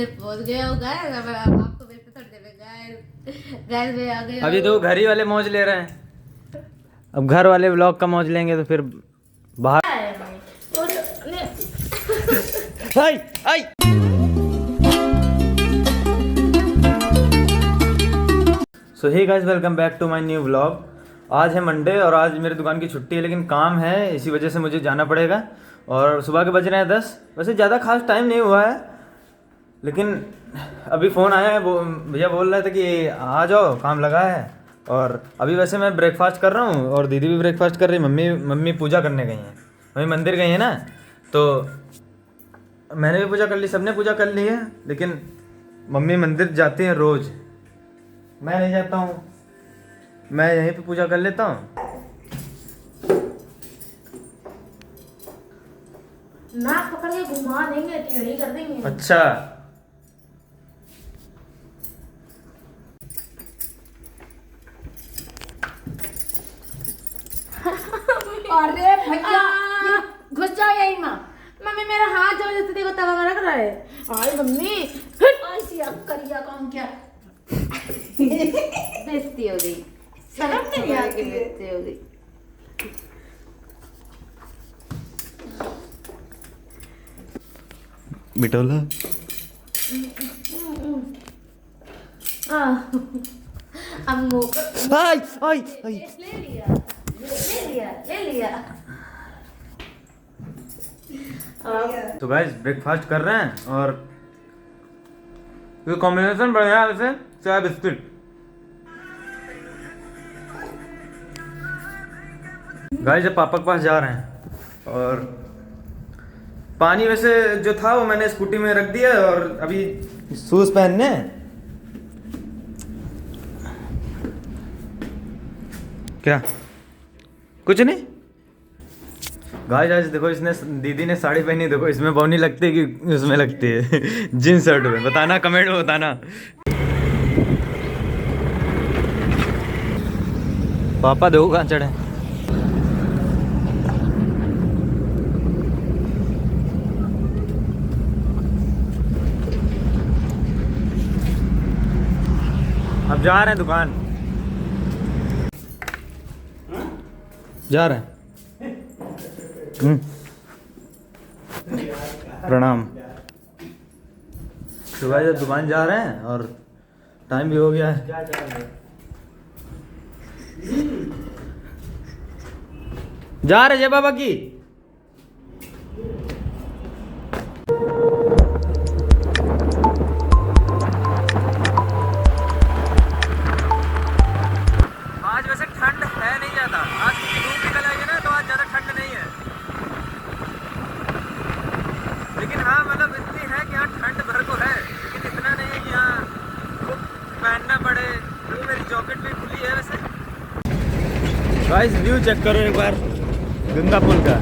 पहुंच गया हो गाइस। अब आपको मिलते थोड़ी देर में गाइस में आ गए। अभी तो घर ही वाले मौज ले रहे हैं, अब घर वाले व्लॉग का मौज लेंगे तो फिर बाहर। I I so hey guys, welcome back to my new vlog. आज है मंडे और आज मेरी दुकान की छुट्टी है, लेकिन काम है इसी वजह से मुझे जाना पड़ेगा। और सुबह के बज रहे हैं 10। वैसे ज़्यादा खास टाइम नहीं हुआ है, लेकिन अभी फ़ोन आया है, वो भैया बोल रहे थे कि आ जाओ काम लगा है। और अभी वैसे मैं ब्रेकफास्ट कर रहा हूँ और दीदी भी ब्रेकफास्ट कर रही। मम्मी पूजा करने गई हैं, मम्मी मंदिर गई हैं ना, तो मैंने भी पूजा कर ली, सबने पूजा कर ली है। लेकिन मम्मी मंदिर जाती हैं रोज़, मैं नहीं जाता हूँ, मैं यहीं पे पूजा कर लेता हूँ। नाक पकड़ के घुमा देंगे, टेढ़ी कर देंगे। अच्छा, अरे भैया घुस जाओ यही माँ। मम्मी मेरा हाथ जबरदस्ती देखो तवा में रख रहा है। अरे मम्मी ऐसी करिया काम क्या बेइज्जती हो गई, शर्म नहीं आती, बेइज्जती हो गई। बिटोला अम्मू आई आई आई। ले लिया ले लिया ले लिया। तो गाइस ब्रेकफास्ट कर रहे हैं और ये कॉम्बिनेशन बढ़िया है वैसे, चाय बिस्किट। गाइस जब पापा के पास जा रहे हैं और पानी वैसे जो था वो मैंने स्कूटी में रख दिया और अभी शूज पहनने। क्या कुछ नहीं गाइस, आज देखो इसने दीदी ने साड़ी पहनी, देखो इसमें पौनी लगती है कि उसमें लगती है जींस शर्ट में, बताना कमेंट में बताना। पापा देखो कहाँ चढ़े। अब जा रहे हैं दुकान, जा रहे हैं। प्रणाम। सुबह जब दुकान जा रहे हैं और टाइम भी हो गया है। जा रहे जय बाबा की। आज वैसे ठंड है नहीं ज़्यादा, आज धूप निकल आई है ना, तो आज ज़्यादा ठंड नहीं है। लेकिन हाँ मतलब इतनी है कि यहाँ ठंड भर को है, लेकिन इतना नहीं है कि यहाँ खूब पहनना पड़े। तो मेरी जॉकेट भी खुली है वैसे। गाइस व्यू चेक करो एक बार गंगा पुल का।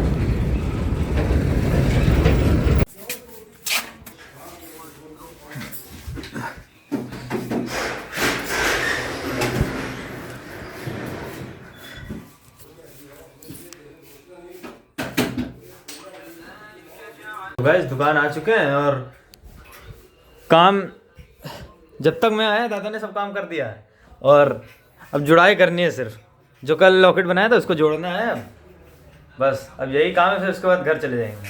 गाइस दुकान आ चुके हैं और काम जब तक मैं आया दादा ने सब काम कर दिया है और अब जुड़ाई करनी है। सिर्फ जो कल लॉकेट बनाया था उसको जोड़ना है अब, बस अब यही काम है, फिर उसके बाद घर चले जाएंगे।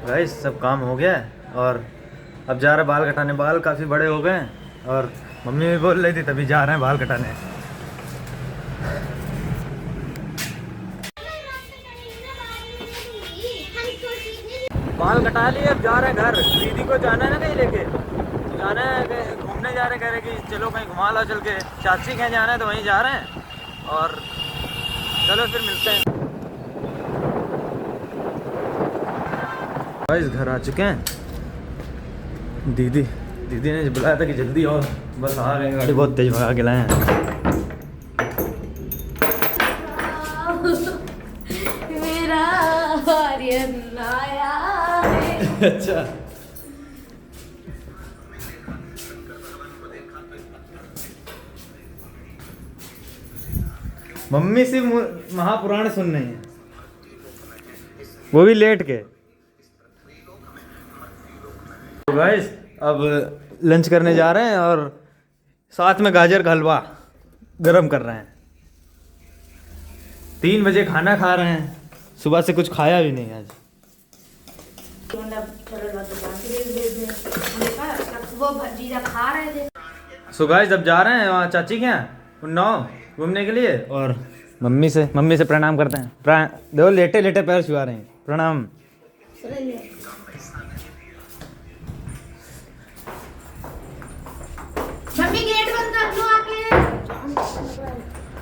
गाइस सब काम हो गया है और अब जा रहे हैं बाल कटाने। बाल काफ़ी बड़े हो गए हैं और मम्मी भी बोल रही थी तभी जा रहे हैं बाल कटाने। बाल कटा लिए, अब जा रहे हैं घर। दीदी को जाना है ना कहीं लेके, जाना है घूमने जा रहे हैं, कह रहे कि चलो कहीं घुमा लो चल के। चाची कहीं जाना है तो वहीं जा रहे हैं और चलो फिर मिलते हैं। गाइस घर आ चुके हैं। दीदी ने बुलाया था कि जल्दी और, बस आ गए। गाड़ी बहुत तेज भगा के लाए हैं। मेरा आर्यन आया है। अच्छा मम्मी सिर्फ महापुराण सुन रही है, वो भी लेट के। तो गाइस अब लंच करने जा रहे हैं और साथ में गाजर का हलवा गरम कर रहे हैं। 3 बजे खाना खा रहे हैं, सुबह से कुछ खाया भी नहीं आज। वो भजीरा खा रहे थे। सो गाइस अब जा रहे हैं वहाँ चाची के यहाँ उन्नाव घूमने के लिए, और मम्मी से प्रणाम करते हैं। देखो लेटे लेटे पैर छुआ रहे हैं, प्रणाम। मम्मी गेट बंद कर लो आके।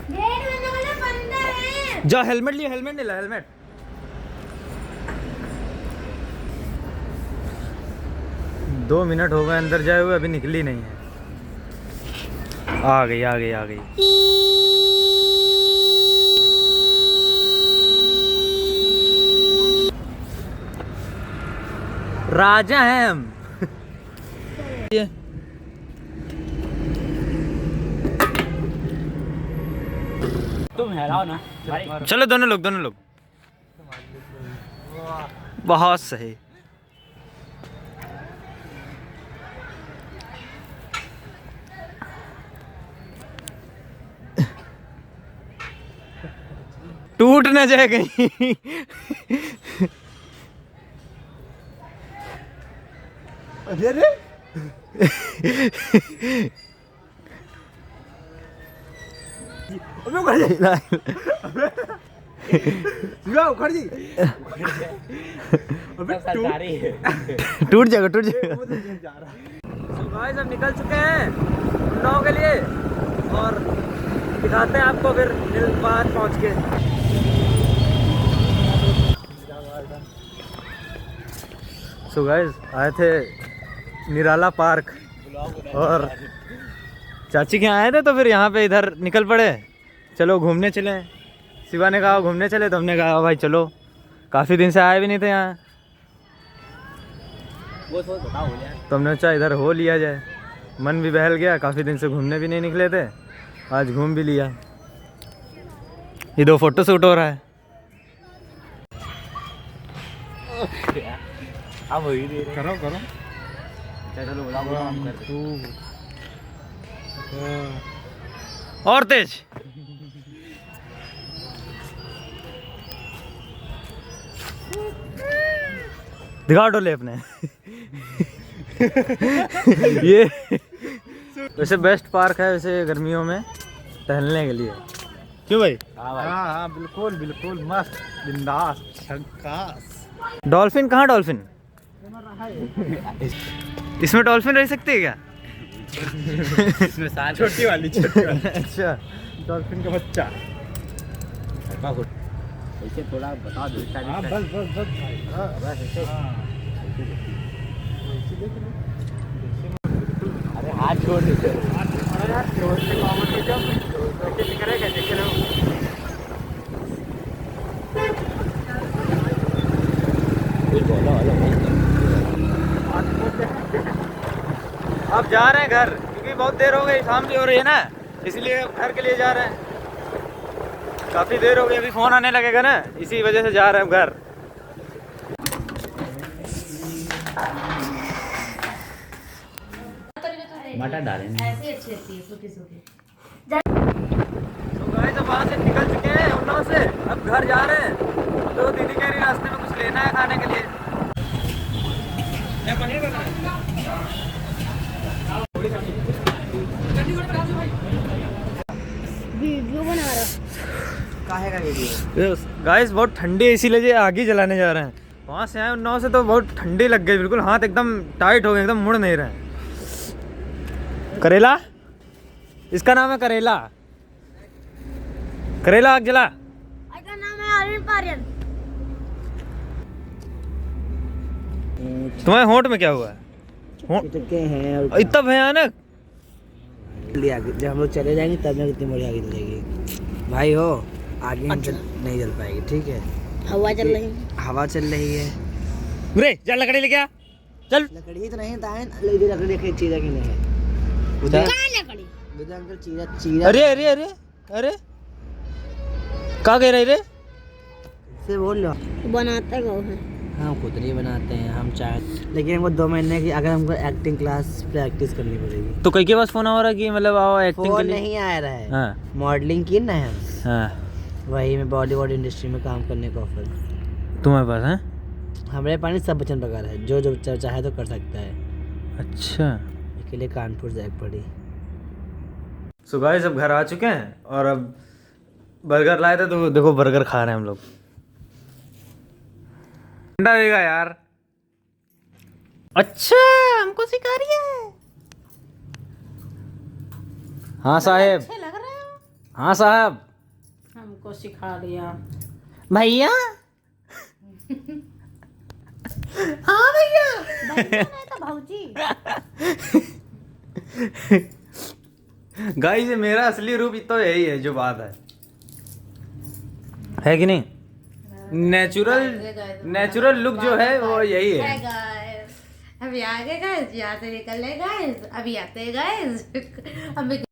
गेट बंद करना, बंद है। जा हेलमेट लिया, हेलमेट नहीं ला, हेलमेट। दो मिनट हो गए अंदर जाए हुए, अभी निकली नहीं है। आ गई आ गई आ गई। राजा हैं हम। तुम हराओ ना। चलो दोनों लोग। बहुत सही। टूट न जाए कहीं। अरे टूट जाएगा। गाइस अब निकल चुके हैं उन्नाव के लिए और दिखाते हैं आपको फिर बाहर पहुंच के। सो गाइस आए थे निराला पार्क और चाची के यहाँ आए थे, तो फिर यहाँ पे इधर निकल पड़े, चलो घूमने चले। शिवा ने कहा घूमने चले, तो हमने कहा भाई चलो, काफ़ी दिन से आए भी नहीं थे यहाँ, तो हमने सोचा इधर हो लिया जाए। मन भी बहल गया, काफ़ी दिन से घूमने भी नहीं निकले थे, आज घूम भी लिया। ये 2 फोटो शूट हो रहा है। अब वही दे रहे। करो चलो और तेज। दिखाओ डोले अपने। ये वैसे बेस्ट पार्क है वैसे गर्मियों में टहलने के लिए, क्यों भाई? हाँ बिल्कुल मस्त बिंदास झकास। डॉल्फिन कहाँ? डॉल्फिन इसमें डॉल्फिन रह सकती है क्या? इसमें छोटी वाली अच्छा, डॉल्फिन का बच्चा। ऐसे थोड़ा बता दो। बस अरे हाथ छोड़ दीजिए। अब जा रहे हैं घर, क्योंकि बहुत देर हो गई, शाम भी हो रही है ना, इसलिए अब घर के लिए जा रहे हैं। काफ़ी देर हो गई, अभी फ़ोन आने लगेगा ना, इसी वजह से जा रहे हैं घर। मटर डालेंगे। ऐसे अच्छी लगती है सूखी। तो गाइस अब वहाँ से निकल चुके हैं उन्नाव से, अब घर जा रहे हैं। तो दीदी कह रही रास्ते में कुछ लेना है खाने के लिए। वीडियो बना रहा। काहे का वीडियो? गाइस बहुत ठंडी है, इसीलिए आगे जलाने जा रहे हैं। वहाँ से आए उन्नाव से तो बहुत ठंडी लग गई, बिल्कुल हाथ एकदम टाइट हो गए, एकदम मुड़ नहीं रहे। करेला, इसका नाम है करेला। करेला आग जला। इसका नाम है आर्यन पार्यन। तुम्हारे होंठ में क्या हुआ है? हैं इतना भयानक। जब हम लोग चले जाएंगे तब में कितनी बढ़िया आगे जलेगी भाई। हो आगे नहीं जल पाएगी, ठीक है? हवा चल रही है। रे चल लकड़ी लेके आ, चल। लकड़ी तो नहीं था, लकड़ी देखे चीरा की नहीं है। कहाँ लकड़ी? अंकल चीरा अरे अरे अरे अरे क्या कह रही रे? से बोल लो। बनाते गो है। हम खुद नहीं बनाते हैं, हम चाहे, लेकिन हमको 2 महीने की अगर हमको एक्टिंग क्लास प्रैक्टिस करनी पड़ेगी। तो कई के पास फोन आ रहा है कि मतलब आओ एक्टिंग के फोन लिए? नहीं आ रहा है। हाँ मॉडलिंग की ना है, हाँ। वही में बॉलीवुड इंडस्ट्री में काम करने का ऑफर। तुम्हारे पास है? हमारे पास सब बच्चन प्रकार है, जो जो चाहे तो कर सकता है। अच्छा। इसके लिए कानपुर जाए पड़ी। सो गाइस अब घर आ चुके हैं और अब बर्गर लाए थे तो देखो बर्गर खा रहे हैं हम लोग। ठंडा देगा यार। अच्छा हमको सिखा रही है। हाँ साहेब। अच्छे लग रहे हो। हाँ साहब। हमको सिखा दिया भैया। हाँ भैया। नहीं तो भौजी। गाइस ये मेरा असली रूप तो यही है, जो बात है कि नहीं? नेचुरल लुक जो है वो यही है। अभी आगे गाइस, यहाँ से निकले गाइस, अभी आते गाइस। अभी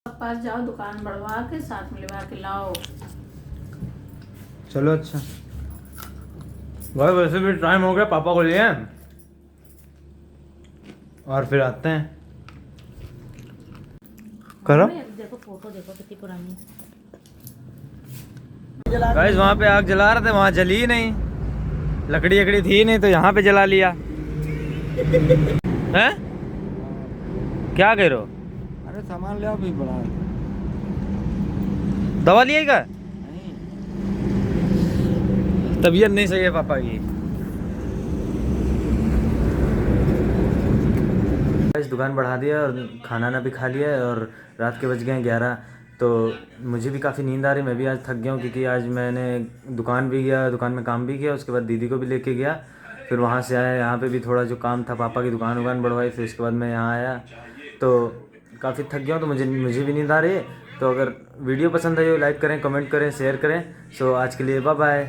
पास जाओ, दुकान बढ़वा के साथ मिलवा के लाओ। चलो अच्छा भाई, वैसे भी टाइम हो गया पापा को लिए और फिर आते हैं। करो देखो फोटो, देखो कितनी पुरानी। गाइस वहाँ पे आग जला रहे थे, वहाँ जली ही नहीं, लकड़ी अकड़ी थी नहीं तो यहाँ पे जला लिया हैं? क्या कह रहे हो? अरे सामान ले आओ भी बड़ा। दवा लिएगा? तबीयत नहीं सही है पापा की। इस दुकान बढ़ा दिया और खाना ना भी खा लिया है और रात के बज गए 11। तो मुझे भी काफ़ी नींद आ रही, मैं भी आज थक गया हूँ क्योंकि आज मैंने दुकान भी गया, दुकान में काम भी किया, उसके बाद दीदी को भी लेके गया, फिर वहाँ से आया, यहाँ पे भी थोड़ा जो काम था पापा की दुकान बढ़वाई, फिर उसके बाद मैं यहाँ आया तो काफ़ी थक गया हूँ, तो मुझे भी नींद आ रही है। तो अगर वीडियो पसंद आई हो लाइक करें, कमेंट करें, शेयर करें। सो आज के लिए बाय बाय।